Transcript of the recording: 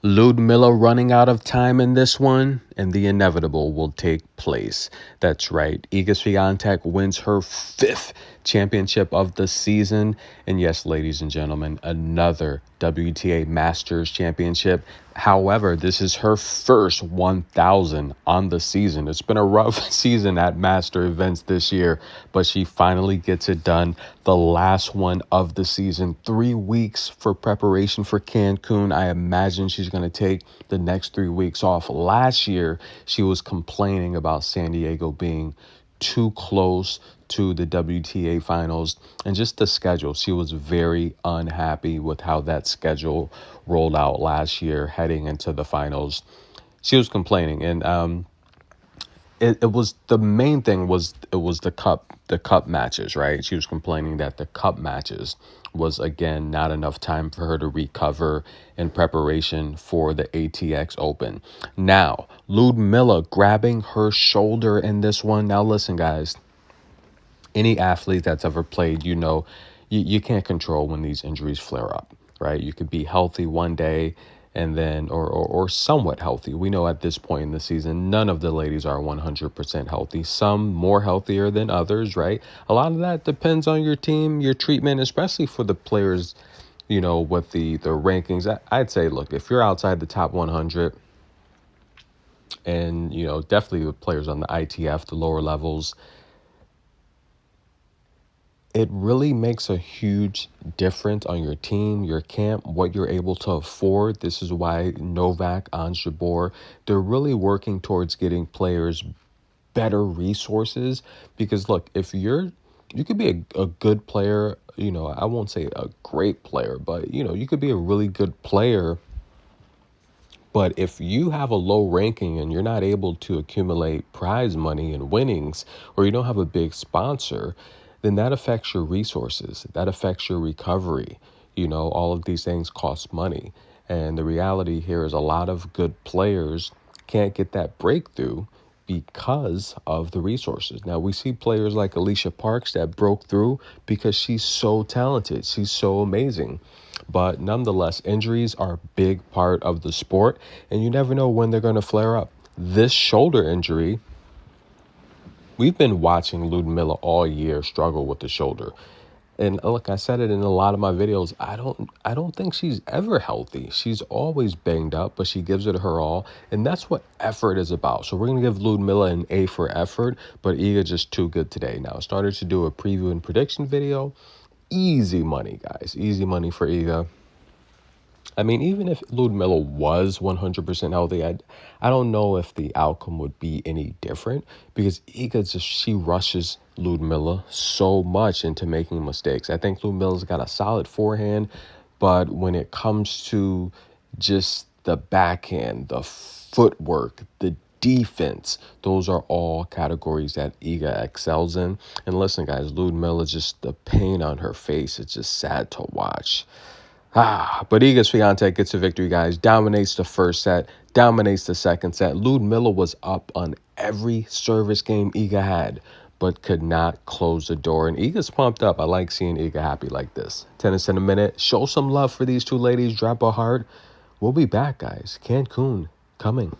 Ludmilla running out of time in this one, and the inevitable will take place. That's right. Iga Swiatek wins her 5th championship of the season. And yes, ladies and gentlemen, another WTA Masters championship. However, this is her first 1,000 on the season. It's been a rough season at Master events this year, but she finally gets it done. The last one of the season, 3 weeks for preparation for Cancun. I imagine she's going to take the next 3 weeks off. Last year, she was complaining about San Diego being too close to the WTA finals and just the schedule. She was very unhappy with how that schedule rolled out last year heading into the finals. She was complaining, and it was the main thing was it was the cup matches, right? She was complaining that the cup matches was again not enough time for her to recover in preparation for the ATX Open. Now, Ludmilla grabbing her shoulder in this one. Now listen, guys, any athlete that's ever played, you can't control when these injuries flare up, right? You could be healthy one day and then, or somewhat healthy. We know at this point in the season, none of the ladies are 100% healthy. Some more healthier than others, right? A lot of that depends on your team, your treatment, especially for the players, with the rankings. I'd say, look, if you're outside the top 100 and, definitely the players on the ITF, the lower levels, it really makes a huge difference on your team, your camp, what you're able to afford. This is why Novak, Ons Jabeur, they're really working towards getting players better resources. Because look, if you could be a good player, I won't say a great player, but you could be a really good player. But if you have a low ranking and you're not able to accumulate prize money and winnings, or you don't have a big sponsor, then that affects your resources. That affects your recovery. All of these things cost money. And the reality here is a lot of good players can't get that breakthrough because of the resources. Now, we see players like Alicia Parks that broke through because she's so talented. She's so amazing. But nonetheless, injuries are a big part of the sport, and you never know when they're going to flare up. This shoulder injury, we've been watching Ludmilla all year struggle with the shoulder. And look, I said it in a lot of my videos. I don't think she's ever healthy. She's always banged up, but she gives it her all. And that's what effort is about. So we're going to give Ludmilla an A for effort, but Iga just too good today. Now, I started to do a preview and prediction video. Easy money, guys. Easy money for Iga. I mean, even if Ludmilla was 100% healthy, I don't know if the outcome would be any different because she rushes Ludmilla so much into making mistakes. I think Ludmilla's got a solid forehand, but when it comes to just the backhand, the footwork, the defense, those are all categories that Iga excels in. And listen, guys, Ludmilla, just the pain on her face, it's just sad to watch. But Iga Swiatek gets a victory, guys. Dominates the first set, dominates the second set. Ludmilla was up on every service game Iga had, but could not close the door. And Iga's pumped up. I like seeing Iga happy like this. Tennis in a minute. Show some love for these two ladies. Drop a heart. We'll be back, guys. Cancun coming.